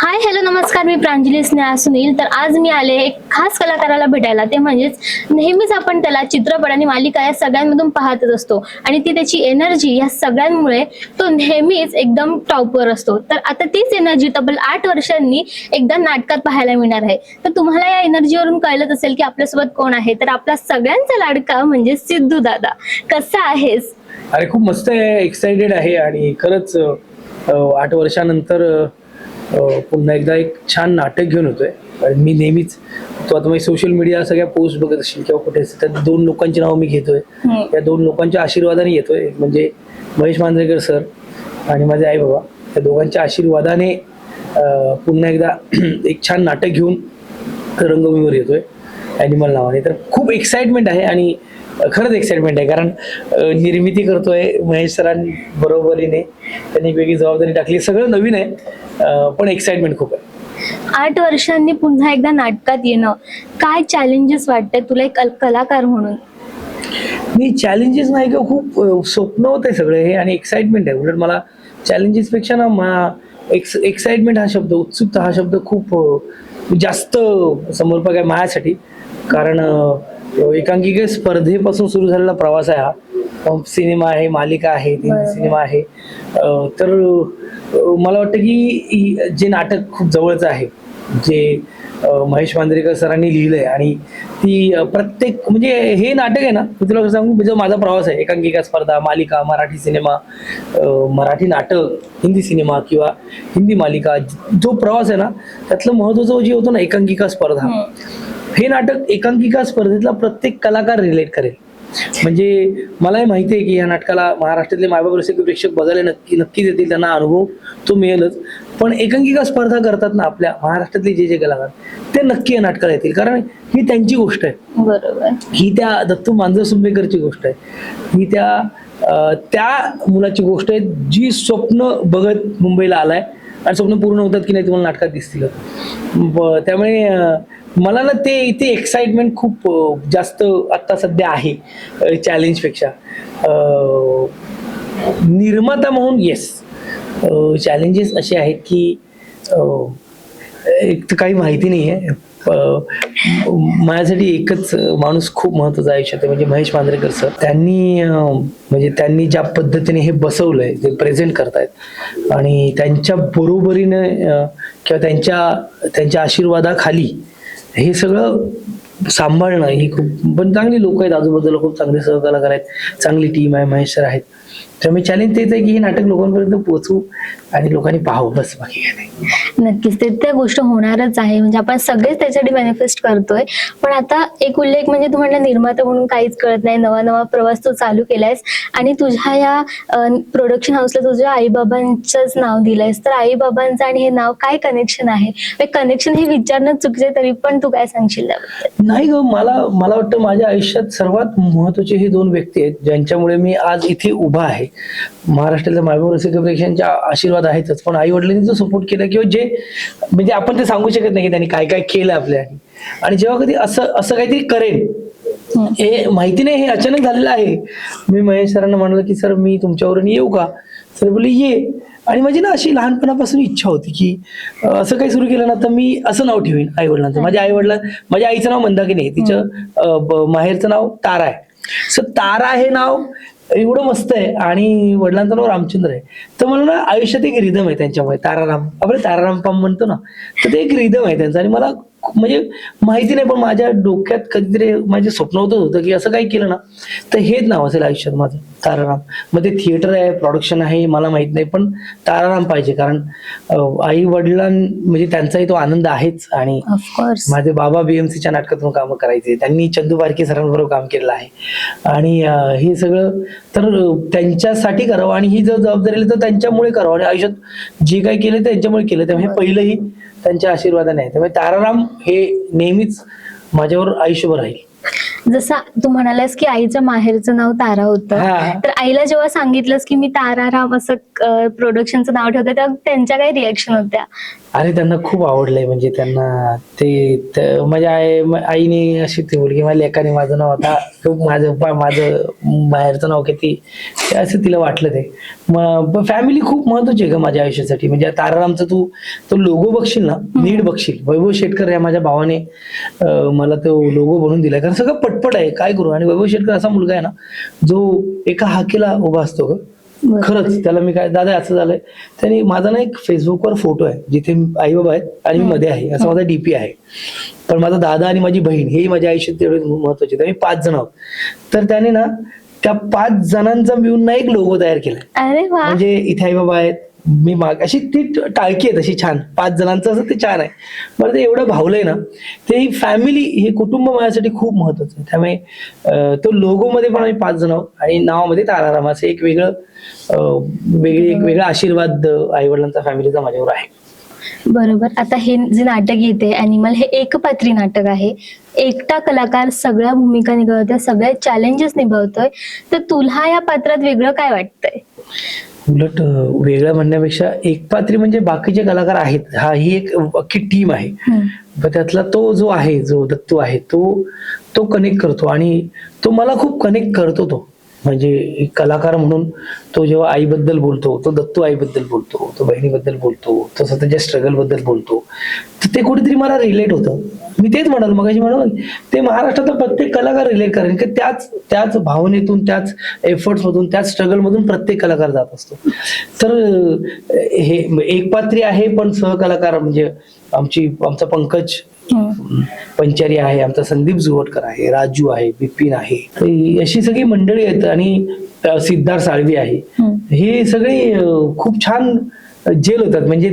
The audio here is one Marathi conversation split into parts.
हाय हॅलो नमस्कार, मी प्रांजली स्नेहा सुनील. तर आज मी आले एक खास कलाकाराला भेटायला. ते म्हणजेच नेहमीच आपण त्याला चित्रपट आणि मालिका या सगळ्यांमधून पाहतच असतो आणि ती त्याची एनर्जी या सगळ्यांमुळे तो नेहमीच एकदम टॉपवर असतो. तर आता तीच एनर्जी तब्बल 8 वर्षांनी एकदा नाटकात पाहायला मिळणार आहे. तर तुम्हाला या एनर्जीवरून कळलंच असेल की आपल्यासोबत कोण आहे. तर आपला सगळ्यांचा लाडका म्हणजे सिद्धू दादा. कसा आहेस? अरे खूप मस्त आहे, एक्साइटेड आहे आणि खरंच 8 वर्षानंतर पुन्हा एकदा एक छान नाटक घेऊन होतोय. आणि मी नेहमीच तो आता मी सोशल मीडिया सगळ्या पोस्ट बघत असेल किंवा कुठे तर 2 लोकांची नावं मी घेतोय. त्या 2 लोकांच्या आशीर्वादाने येतोय. एक म्हणजे महेश मांजरेकर सर आणि माझे आई बाबा. त्या दोघांच्या आशीर्वादाने पुन्हा एकदा एक छान नाटक घेऊन रंगभूमीवर येतोय ॲनिमल नावाने. तर खूप एक्साइटमेंट आहे आणि खरंच एक्साइटमेंट आहे, कारण निर्मिती करतोय महेश सरांनी बरोबरीने. त्यांनी वेगळी जबाबदारी टाकली, सगळं नवीन आहे पण एक्साइटमेंट खूप आहे. 8 वर्षांनी पुन्हा एकदा नाटकात येणं, काय चॅलेंजेस वाटतात तुला एक कलाकार म्हणून? मी चॅलेंजेस नाही का, खूप स्वप्न होते सगळे हे आणि एक्साइटमेंट आहे. उलट मला चॅलेंजेस पेक्षा ना एक्साइटमेंट हा शब्द, उत्सुकता हा शब्द खूप जास्त समर्पक आहे माझ्यासाठी. कारण एकांकिका स्पर्धेपासून सुरू झालेला प्रवास आहे हा. सिनेमा आहे, मालिका आहे, सिनेमा आहे. तर मला वाटतं की जे नाटक खूप जवळचं आहे, जे महेश मांजरेकर सरांनी लिहिलंय आणि ती प्रत्येक म्हणजे हे नाटक आहे ना, मी तुला सांगू, जो माझा प्रवास आहे, एकांकिका स्पर्धा, मालिका, मराठी सिनेमा, मराठी नाटक, हिंदी सिनेमा किंवा हिंदी मालिका, जो प्रवास आहे ना त्यातलं महत्वाचं जे होतं ना एकांकिका स्पर्धा, हे नाटक एकांकिका स्पर्धेतला प्रत्येक कलाकार रिलेट करेल. म्हणजे मलाही माहिती आहे की या नाटकाला महाराष्ट्रातले मायबाप रसिक प्रेक्षक बघायला नक्कीच येतील, त्यांना अनुभव तो मिळेलच. पण एकांकिका स्पर्धा करतात ना आपल्या महाराष्ट्रातले जे कलाकार, ते नक्की या नाटकाला येतील, कारण ही त्यांची गोष्ट आहे. बरोबर. ही त्या दत्तू मांजरसुंबेकरची गोष्ट आहे. ही त्या मुलाची गोष्ट आहे जी स्वप्न बघत मुंबईला आलाय आणि स्वप्न पूर्ण होतात की नाही तुम्हाला नाटकात दिसतील. त्यामुळे मला ना ते एक्साइटमेंट खूप जास्त आता सध्या आहे चॅलेंजपेक्षा. निर्माता म्हणून येस, चॅलेंजेस असे आहेत की एक तर काही माहिती नाही आहे. माझ्यासाठी एकच माणूस खूप महत्वाचा आयुष्यात आहे, म्हणजे महेश मांजरेकर सर. त्यांनी ज्या पद्धतीने हे बसवलंय, जे प्रेझेंट करतायत आणि त्यांच्या बरोबरीने किंवा त्यांच्या आशीर्वादाखाली हे सगळं सांभाळणं, ही खूप पण चांगली लोक आहेत आजूबाजूला, खूप चांगले सहकलाकार आहेत, चांगली टीम आहे, महेश सर आहेत. त्यामुळे चॅलेंज तेच आहे की हे नाटक लोकांपर्यंत पोहोचवू आणि लोकांनी पाहावं, बस, बाकी काय नाही. नक्कीच ते त्या गोष्ट होणारच आहे. म्हणजे आपण सगळेच त्याच्यासाठी मॅनिफेस्ट करतोय. पण आता एक उल्लेख म्हणजे तू म्हणला निर्माता म्हणून काहीच कळत नाही, नवा प्रवास तू चालू केलायस आणि तुझ्या या प्रोडक्शन हाऊसला तुझ्या आईबाबांचंच नाव दिलंयस. तर आईबाबांचं आणि हे नाव काय कनेक्शन आहे? कनेक्शन हे विचारणं चुकीचं, तरी पण तू काय सांगशील त्याबद्दल? नाही ग, मला वाटतं माझ्या आयुष्यात सर्वात महत्वाचे हे 2 व्यक्ती आहेत ज्यांच्यामुळे मी आज इथे उभा आहे. महाराष्ट्रातल्या मायबाप रसिक प्रेक्षकांच्या आशीर्वाद आहेतच, पण आई वडिलांनी जो सपोर्ट केला किंवा जे म्हणजे आपण ते सांगू शकत नाही की त्यांनी काय काय केलं आपल्या. आणि जेव्हा कधी असं काहीतरी करेन, हे माहिती नाही, हे अचानक झालेलं आहे. मी महेश सरांना म्हणलं की सर मी तुमच्यावरून येऊ का? सर बोलले ये. आणि माझी ना अशी लहानपणापासून इच्छा होती की असं काही सुरू केलं ना तर मी असं नाव ठेवीन आई वडिलांचं. माझ्या आईचं नाव मंदाकिनी आहे, तिचं माहेरचं नाव तारा आहे. सो तारा हे नाव एवढं मस्त आहे आणि वडिलांचं नाव रामचंद्र आहे. तर मला ना आयुष्यात एक रिदम आहे त्यांच्यामुळे, ताराराम, आपण ताराराम पाम म्हणतो ना, तर ते एक रिदम आहे त्यांचं. आणि मला म्हणजे माहिती नाही, पण माझ्या डोक्यात कधीतरी माझे स्वप्न होतं की असं काही केलं ना तर हेच नाव असेल आयुष्यात माझं, ताराराम. मग ते थिएटर आहे, प्रोडक्शन आहे, मला माहित नाही, पण ताराराम पाहिजे. कारण आई वडिलां म्हणजे त्यांचाही तो आनंद आहेच. आणि माझे बाबा बीएमसीच्या नाटकातून कामं करायचे, त्यांनी चंदू बारके सरांबरोबर काम केलेलं आहे. आणि हे सगळं तर त्यांच्यासाठी करावं आणि ही जर जबाबदारी तर त्यांच्यामुळे करावं. आणि आयुष्यात जे काही केलं त्यांच्यामुळे केलं, त्यामुळे पहिलंही त्यांच्या आशीर्वादाने आहे. त्यामुळे ताराराम हे नेहमीच माझ्यावर आयुष्यभर राहील. जसं तू म्हणालास की आईच्या माहेरचं नाव तारा होतं, तर आईला जेव्हा सांगितलंस की मी ताराराम असं प्रोडक्शनचं नाव ठेवते, तेव्हा त्यांच्या काही रिएक्शन होत्या? अरे त्यांना खूप आवडलंय, म्हणजे त्यांना माझ्या आईने अशी ती बोलली की माझ्या लेकाने माझं नाव आता खूप माझं बाहेरचं नाव किती ते असं तिला वाटलं ते. मग फॅमिली खूप महत्वाची आहे का माझ्या आयुष्यासाठी. म्हणजे तारारामचा तू तो लोगो बघशील ना, नीट बघशील, वैभव शेटकर या माझ्या भावाने मला तो लोगो बनवून दिलाय. कारण सगळं पटपट आहे, काय करू. आणि वैभव शेटकर असा मुलगा आहे ना जो एका हाकेला उभा असतो ग. खरंच त्याला मी काय, दादा असं झालंय, त्यांनी माझा ना एक फेसबुकवर फोटो आहे जिथे आई बाबा आहेत आणि मी मध्ये आहे, असं माझा डीपी आहे. पण माझा दादा आणि माझी बहीण हेही माझ्या आयुष्यात तेवढे महत्वाचे. आम्ही 5 जण आहोत. तर त्याने ना त्या 5 जणांचा मिळून ना एक लोगो तयार केलाय. अरे वा. म्हणजे इथे आई बाबा आहेत, मी माग अशी ती टाळकी आहे तशी छान 5 जणांचं, असं ते छान आहे. मला ते एवढं भावलंय ना. ते फॅमिली, हे कुटुंब माझ्यासाठी खूप महत्वाचं आहे. त्यामुळे तो लोगो मध्ये पण आम्ही 5 जण आहोत आणि नावामध्ये ताराराम असं एक वेगळा आशीर्वाद आई वडिलांचा, फॅमिलीचा माझ्यावर आहे. बरोबर. आता हे जे नाटक येते ॲनिमल, हे एकपात्री नाटक आहे. एकटा कलाकार सगळ्या भूमिका निभावतोय, सगळे चॅलेंजेस निभावतोय. तर तुला या पात्रात वेगळं काय वाटतंय? उलट वेगळं म्हणण्यापेक्षा एकपात्री म्हणजे बाकीचे कलाकार आहेत, ही एक अख्खी टीम आहे. पण त्यातला तो जो आहे, जो दत्तू आहे, तो कनेक्ट करतो आणि तो मला खूप कनेक्ट करतो. तो म्हणजे एक कलाकार म्हणून तो जेव्हा आईबद्दल बोलतो, तो दत्तू आईबद्दल बोलतो, तो बहिणीबद्दल बोलतो, तो स्वतःच्या स्ट्रगल बद्दल बोलतो, तर ते कुठेतरी मला रिलेट होतं. मी तेच म्हणाल मगाशी म्हणाल, ते महाराष्ट्रातला प्रत्येक कलाकार रिलेट करेन की त्याच भावनेतून, त्याच एफर्ट्स मधून, त्याच स्ट्रगल मधून प्रत्येक कलाकार जात असतो. तर हे एकपात्री आहे, पण सहकलाकार म्हणजे आमचा पंकज पंचारी आहे, आमचा संदीप जुवटकर आहे, राजू आहे, बिपिन आहे, अशी सगळी मंडळी आहेत. आणि सिद्धार्थ साळवी आहे. हे सगळे खूप छान जेल होतात. म्हणजे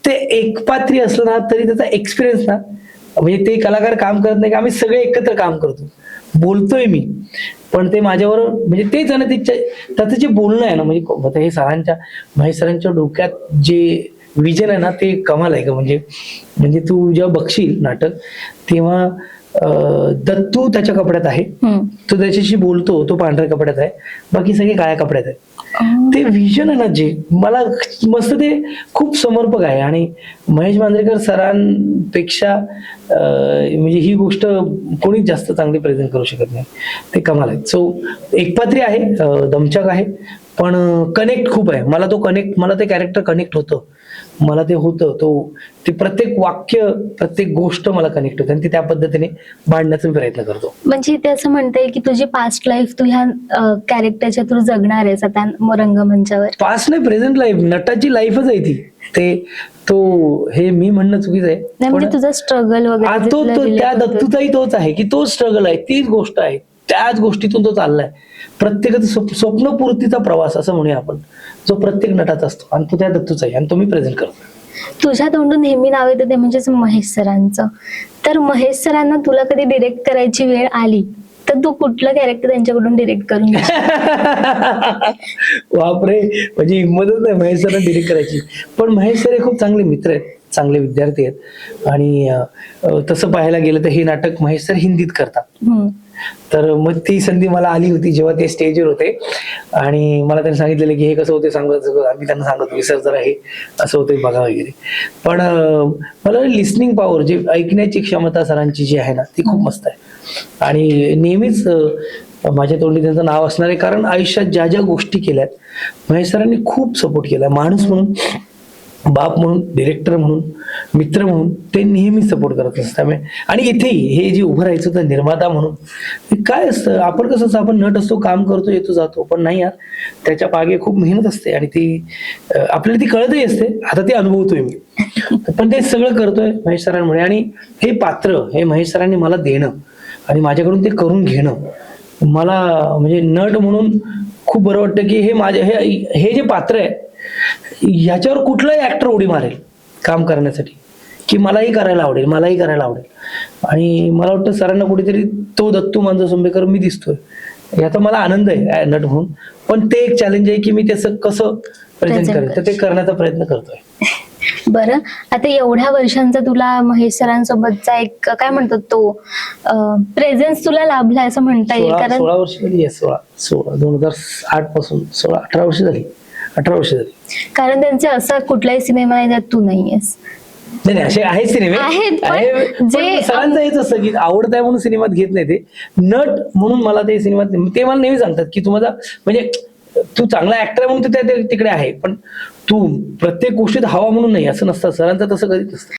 ते एकपात्री असलं ना तरी त्याचा एक्सपिरियन्स ना, म्हणजे ते कलाकार काम करत नाही का, आम्ही सगळे एकत्र काम करतो. बोलतोय मी, पण ते माझ्यावर म्हणजे तेच आहे ना, त्याचं जे बोलणं आहे ना, म्हणजे हे महेश सरांच्या डोक्यात जे विजन आहे ना, ते कमाल आहे का. म्हणजे तू जेव्हा बघशील नाटक तेव्हा दत्तू त्याच्या कपड्यात आहे, तो त्याच्याशी बोलतो, तो पांढऱ्या कपड्यात आहे, बाकी सगळे काळ्या कपड्यात आहे. ते विजन आहे ना, जे मला मस्त, ते खूप समर्पक आहे. आणि महेश मांजरेकर सरांपेक्षा म्हणजे ही गोष्ट कोणीच जास्त चांगली प्रेझेंट करू शकत नाही. ते कमाल आहे. सो एकपात्री आहे, दमछाक आहे, पण कनेक्ट खूप आहे. मला ते कॅरेक्टर कनेक्ट होतं. मला ते होतं, ते प्रत्येक वाक्य, प्रत्येक गोष्ट मला कनेक्ट होते आणि ती त्या पद्धतीने मांडण्याचा प्रयत्न करतो. म्हणजे ते असं म्हणते की तुझी पास्ट लाईफ तू ह्या कॅरेक्टरच्या थ्रू जगणार आहेस आता रंगमंचावर. पास्ट नाही, प्रेझेंट लाईफ, नटाची लाईफच आहे ती. हे मी म्हणणं चुकीचं आहे. म्हणजे तुझा स्ट्रगल वगैरे त्या दत्तूचाही तोच आहे की तो स्ट्रगल आहे, तीच गोष्ट आहे, त्याच गोष्टीतून तो चाललाय. प्रत्येकाचं स्वप्नपूर्तीचा प्रवास असं म्हणूया आपण, जो प्रत्येक नटाचा असतो, आणि तो त्या दत्तूचा आहे आणि तो मी प्रेझेंट करतो. तुझ्या तोंडून नेहमी नाव येतं ते म्हणजेच महेश सरांचं. तर महेश सरांना तुला कधी डिरेक्ट करायची वेळ आली तर तू कुठलं कॅरेक्टर त्यांच्याकडून डिरेक्ट करून बापरे, म्हणजे हिंमतच नाही महेश सरांना डिरेक्ट करायची. पण महेश सर हे खूप चांगले मित्र आहेत, चांगले विद्यार्थी आहेत. आणि तसं पाहायला गेलं तर हे नाटक महेश सर हिंदीत करतात. तर मग ती संधी मला आली होती जेव्हा ते स्टेजवर होते आणि मला त्यांनी सांगितलेलं की हे कसं होते सांगत, आम्ही त्यांना सांगत होतो सर जरा हे असं होतं बघा वगैरे. पण मला लिस्निंग पॉवर, जी ऐकण्याची क्षमता सरांची जी आहे ना, ती खूप मस्त आहे. आणि नेहमीच माझ्या तोंडी त्यांचं नाव असणार आहे, कारण आयुष्यात ज्या ज्या गोष्टी केल्यात महेश सरांनी खूप सपोर्ट केला. माणूस म्हणून, बाप म्हणून, डिरेक्टर म्हणून, मित्र म्हणून ते नेहमी सपोर्ट करत असतात. त्यामुळे आणि इथेही हे जे उभं राहायचं होतं निर्माता म्हणून, काय असतं, आपण कसं असतं, आपण नट असतो, काम करतो, येतो जातो, पण नाही यार, त्याच्या मागे खूप मेहनत असते आणि ती आपल्याला ती कळतही असते. आता ते अनुभवतोय मी, पण ते सगळं करतोय महेश सरांमुळे. आणि हे पात्र हे महेश सरांनी मला देणं आणि माझ्याकडून ते करून घेणं, मला म्हणजे नट म्हणून खूप बरं वाटतं की हे जे पात्र आहे ह्याच्यावर कुठलाही ऍक्टर उडी मारेल काम करण्यासाठी, की मलाही करायला आवडेल. आणि मला वाटतं सरांना कुठेतरी तो दत्तू मांजरेकर मी दिसतोय, याचा मला आनंद आहे नट म्हणून. पण ते एक चॅलेंज आहे की मी त्याचं कसं प्रेझेंट करेल, तर ते करण्याचा प्रयत्न करतोय. बरं, आता एवढ्या वर्षांचा तुला महेश सरांसोबतचा एक काय म्हणतात तो प्रेझेन्स तुला लाभलाय असं म्हणता येईल. कारण 16 वर्ष झाली, 16 2008 पासून 18 वर्ष झाली. 18 वर्ष झाली. कारण त्यांचे असा कुठलाही सिनेमा आहे त्यात तू नाहीयेस. नाही नाही, असे आहेत सिनेमे आहेत, पण आहे, पण जे सरांचं हेच असतं की आवडत आहे म्हणून सिनेमात घेत नाही ते, नट म्हणून मला ते सिनेमात ते मला नेहमी सांगतात की तू माझा म्हणजे तू चांगला ऍक्टर आहे म्हणून तिकडे आहे, पण तू प्रत्येक गोष्टीत हवा म्हणून नाही असं नसतं. सरांचं तसं कधीच नसतं.